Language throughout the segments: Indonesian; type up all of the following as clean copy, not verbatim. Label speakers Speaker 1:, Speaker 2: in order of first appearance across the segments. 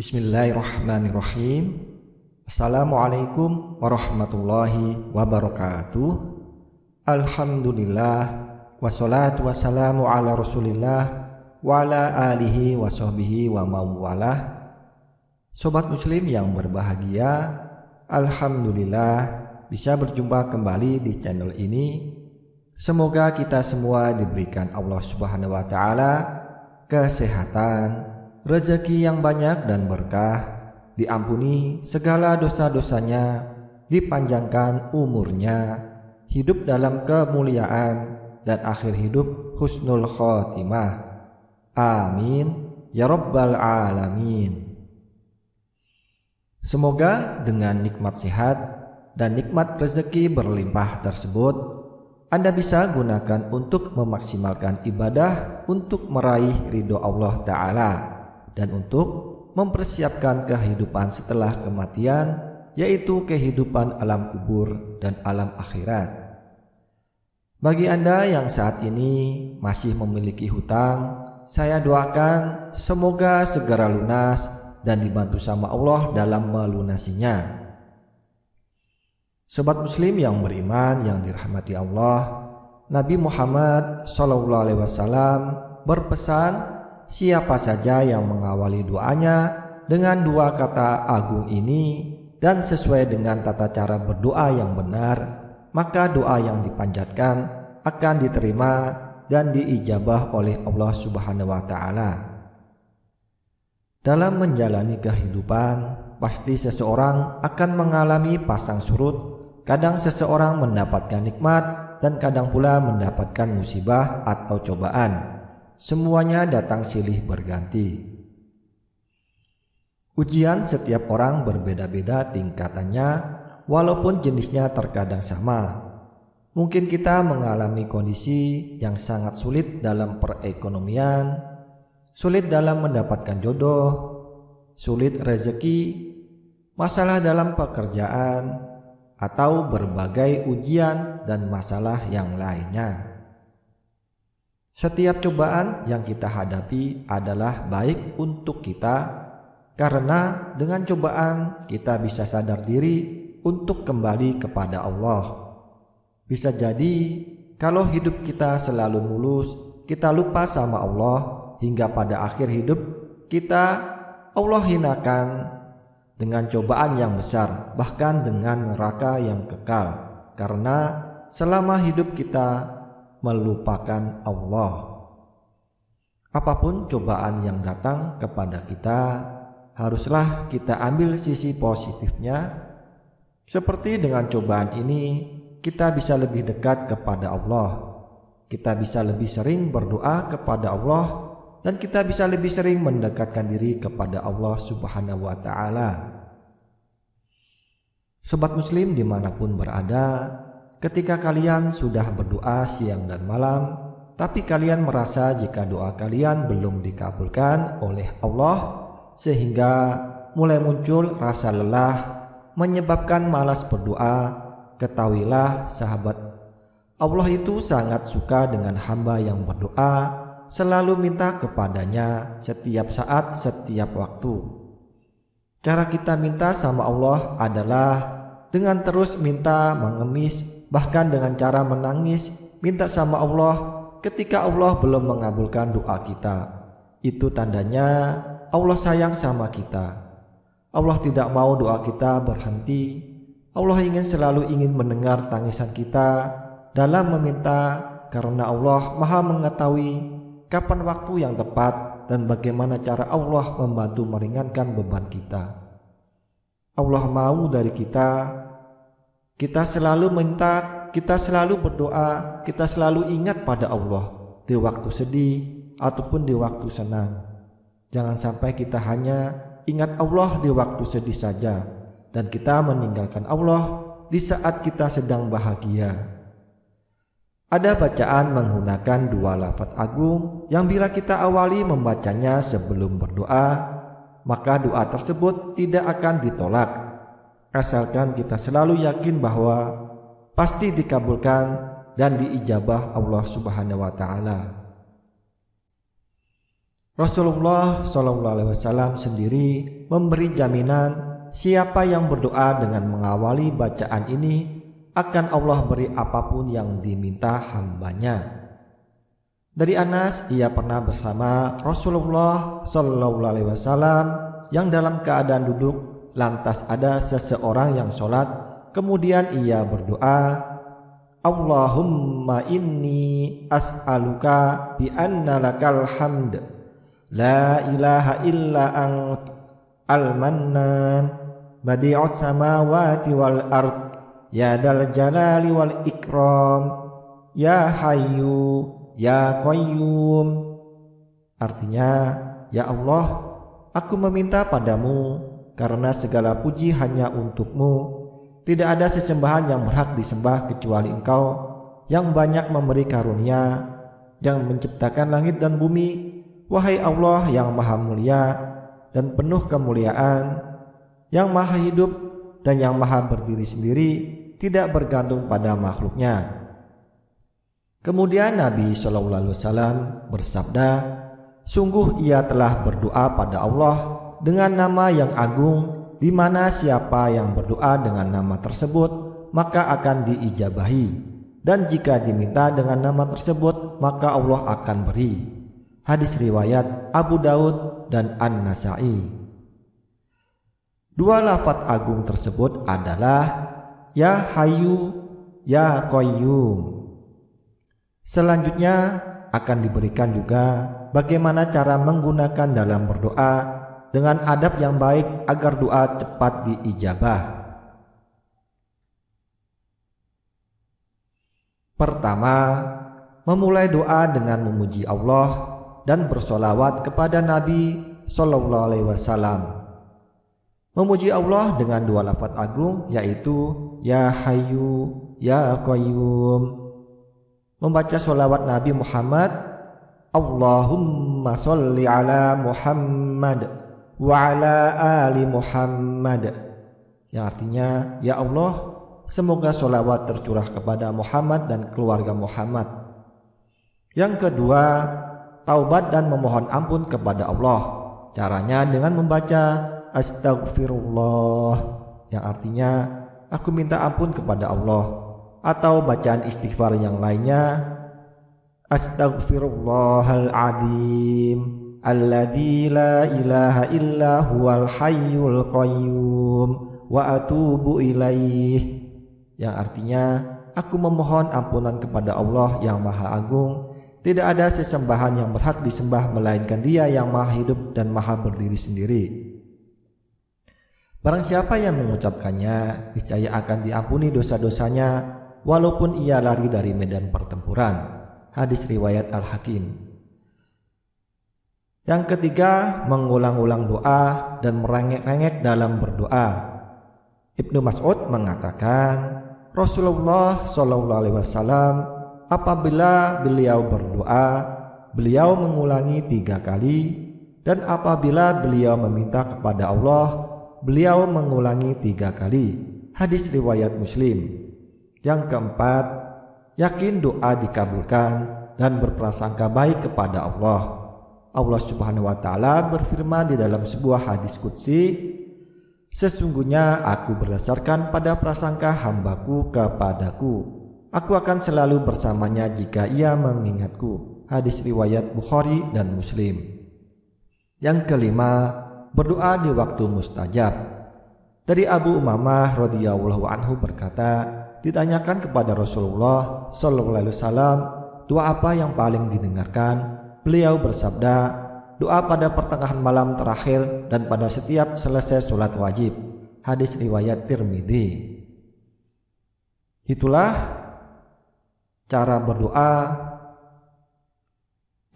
Speaker 1: Bismillahirrahmanirrahim. Assalamualaikum warahmatullahi wabarakatuh. Alhamdulillah, wassalatu wassalamu ala rasulillah wa ala alihi wa sahbihi wa mawalah. Sobat muslim yang berbahagia, alhamdulillah bisa berjumpa kembali di channel ini. Semoga kita semua diberikan Allah Subhanahu wa taala kesehatan, rezeki yang banyak dan berkah, diampuni segala dosa-dosanya, dipanjangkan umurnya, hidup dalam kemuliaan, dan akhir hidup husnul khotimah. Amin ya rabbal alamin. Semoga dengan nikmat sehat dan nikmat rezeki berlimpah tersebut Anda bisa gunakan untuk memaksimalkan ibadah untuk meraih ridho Allah Ta'ala dan untuk mempersiapkan kehidupan setelah kematian, yaitu kehidupan alam kubur dan alam akhirat. Bagi Anda yang saat ini masih memiliki hutang, saya doakan semoga segera lunas dan dibantu sama Allah dalam melunasinya. Sobat muslim yang beriman yang dirahmati Allah, Nabi Muhammad SAW berpesan, siapa saja yang mengawali doanya dengan dua kata agung ini dan sesuai dengan tata cara berdoa yang benar, maka doa yang dipanjatkan akan diterima dan diijabah oleh Allah Subhanahu wa taala. Dalam menjalani kehidupan, pasti seseorang akan mengalami pasang surut. Kadang seseorang mendapatkan nikmat dan kadang pula mendapatkan musibah atau cobaan. Semuanya datang silih berganti. Ujian setiap orang berbeda-beda tingkatannya, walaupun jenisnya terkadang sama. Mungkin kita mengalami kondisi yang sangat sulit dalam perekonomian, sulit dalam mendapatkan jodoh, sulit rezeki, masalah dalam pekerjaan, atau berbagai ujian dan masalah yang lainnya. Setiap cobaan yang kita hadapi adalah baik untuk kita, karena dengan cobaan kita bisa sadar diri untuk kembali kepada Allah. Bisa jadi kalau hidup kita selalu mulus, kita lupa sama Allah, hingga pada akhir hidup kita Allah hinakan dengan cobaan yang besar, bahkan dengan neraka yang kekal, karena selama hidup kita melupakan Allah. Apapun cobaan yang datang kepada kita, haruslah kita ambil sisi positifnya. Seperti dengan cobaan ini, kita bisa lebih dekat kepada Allah, kita bisa lebih sering berdoa kepada Allah, dan kita bisa lebih sering mendekatkan diri kepada Allah Subhanahu wa ta'ala. Sobat muslim dimanapun berada, ketika kalian sudah berdoa siang dan malam, tapi kalian merasa jika doa kalian belum dikabulkan oleh Allah, sehingga mulai muncul rasa lelah menyebabkan malas berdoa, ketahuilah sahabat, Allah itu sangat suka dengan hamba yang berdoa, selalu minta kepadanya setiap saat, setiap waktu. Cara kita minta sama Allah adalah dengan terus minta mengemis, bahkan dengan cara menangis, minta sama Allah ketika Allah belum mengabulkan doa kita. Itu tandanya Allah sayang sama kita. Allah tidak mau doa kita berhenti. Allah selalu ingin mendengar tangisan kita dalam meminta, karena Allah Maha mengetahui kapan waktu yang tepat dan bagaimana cara Allah membantu meringankan beban kita. Allah mau dari kita selalu minta, kita selalu berdoa, kita selalu ingat pada Allah di waktu sedih ataupun di waktu senang. Jangan sampai kita hanya ingat Allah di waktu sedih saja dan kita meninggalkan Allah di saat kita sedang bahagia. Ada bacaan menggunakan dua lafaz agung yang bila kita awali membacanya sebelum berdoa, maka doa tersebut tidak akan ditolak, asalkan kita selalu yakin bahwa pasti dikabulkan dan diijabah Allah Subhanahu wa taala. Rasulullah SAW sendiri memberi jaminan siapa yang berdoa dengan mengawali bacaan ini akan Allah beri apapun yang diminta hambanya. Dari Anas, ia pernah bersama Rasulullah SAW yang dalam keadaan duduk, lantas ada seseorang yang sholat, kemudian ia berdoa, Allahumma inni as'aluka bi anna lakal hamd, la ilaha illa ant, al-mannan, badi'ut samawati wal ard, ya dal jalali wal ikram, ya hayyu ya qayyum. Artinya, ya Allah, aku meminta padamu karena segala puji hanya untukmu. Tidak ada sesembahan yang berhak disembah kecuali Engkau yang banyak memberi karunia, yang menciptakan langit dan bumi. Wahai Allah yang maha mulia dan penuh kemuliaan, yang maha hidup dan yang maha berdiri sendiri, tidak bergantung pada makhluknya. Kemudian Nabi SAW bersabda, sungguh ia telah berdoa pada Allah dengan nama yang agung, di mana siapa yang berdoa dengan nama tersebut maka akan diijabahi, dan jika diminta dengan nama tersebut maka Allah akan beri. Hadis riwayat Abu Daud dan An-Nasai. Dua lafaz agung tersebut adalah Ya Hayyu, Ya Qayyum. Selanjutnya akan diberikan juga bagaimana cara menggunakan dalam berdoa dengan adab yang baik agar doa cepat diijabah. Pertama, memulai doa dengan memuji Allah dan bersolawat kepada Nabi SAW. Memuji Allah dengan dua lafaz agung yaitu Ya Hayyu, Ya Qayyum. Membaca sholawat Nabi Muhammad, Allahumma sholli ala Muhammad wa ala ali Muhammad, yang artinya, ya Allah, semoga sholawat tercurah kepada Muhammad dan keluarga Muhammad. Yang kedua, taubat dan memohon ampun kepada Allah. Caranya dengan membaca Astaghfirullah, yang artinya aku minta ampun kepada Allah, atau bacaan istighfar yang lainnya, Astaghfirullahal adzim alladzi la ilaha illa huwal hayyul qayyum wa atubu ilaih, yang artinya aku memohon ampunan kepada Allah yang maha agung, tidak ada sesembahan yang berhak disembah melainkan Dia yang maha hidup dan maha berdiri sendiri. Barang siapa yang mengucapkannya, niscaya akan diampuni dosa-dosanya walaupun ia lari dari medan pertempuran. Hadis riwayat Al-Hakim. Yang ketiga, mengulang-ulang doa dan merengek-rengek dalam berdoa. Ibnu Mas'ud mengatakan, Rasulullah SAW apabila beliau berdoa, beliau mengulangi 3 kali, dan apabila beliau meminta kepada Allah, beliau mengulangi 3 kali. Hadis riwayat Muslim. Yang keempat, yakin doa dikabulkan dan berprasangka baik kepada Allah. Allah Subhanahu wa Ta'ala berfirman di dalam sebuah hadis qudsi, sesungguhnya aku berdasarkan pada prasangka hambaku kepadaku, aku akan selalu bersamanya jika ia mengingatku. Hadis riwayat Bukhari dan Muslim. Yang kelima, berdoa di waktu mustajab. Dari Abu Umamah radhiyallahu anhu berkata, ditanyakan kepada Rasulullah SAW, doa apa yang paling didengarkan? Beliau bersabda, doa pada pertengahan malam terakhir dan pada setiap selesai sholat wajib. Hadis riwayat Tirmidzi. Itulah cara berdoa,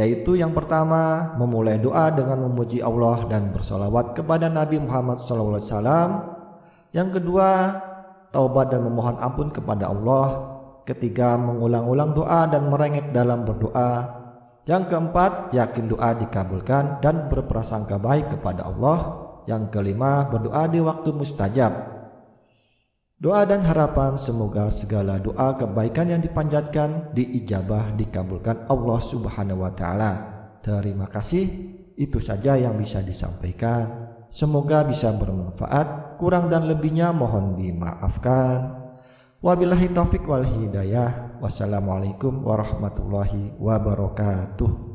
Speaker 1: yaitu yang pertama, memulai doa dengan memuji Allah dan bersolawat kepada Nabi Muhammad SAW. Yang kedua, taubat dan memohon ampun kepada Allah. Ketiga, mengulang-ulang doa dan merengek dalam berdoa. Yang keempat, yakin doa dikabulkan dan berprasangka baik kepada Allah. Yang kelima, berdoa di waktu mustajab. Doa dan harapan semoga segala doa kebaikan yang dipanjatkan diijabah dikabulkan Allah Subhanahu wa Ta'ala. Terima kasih. Itu saja yang bisa disampaikan. Semoga bisa bermanfaat. Kurang dan lebihnya mohon dimaafkan. Wabillahi taufik wal hidayah. Wassalamualaikum warahmatullahi wabarakatuh.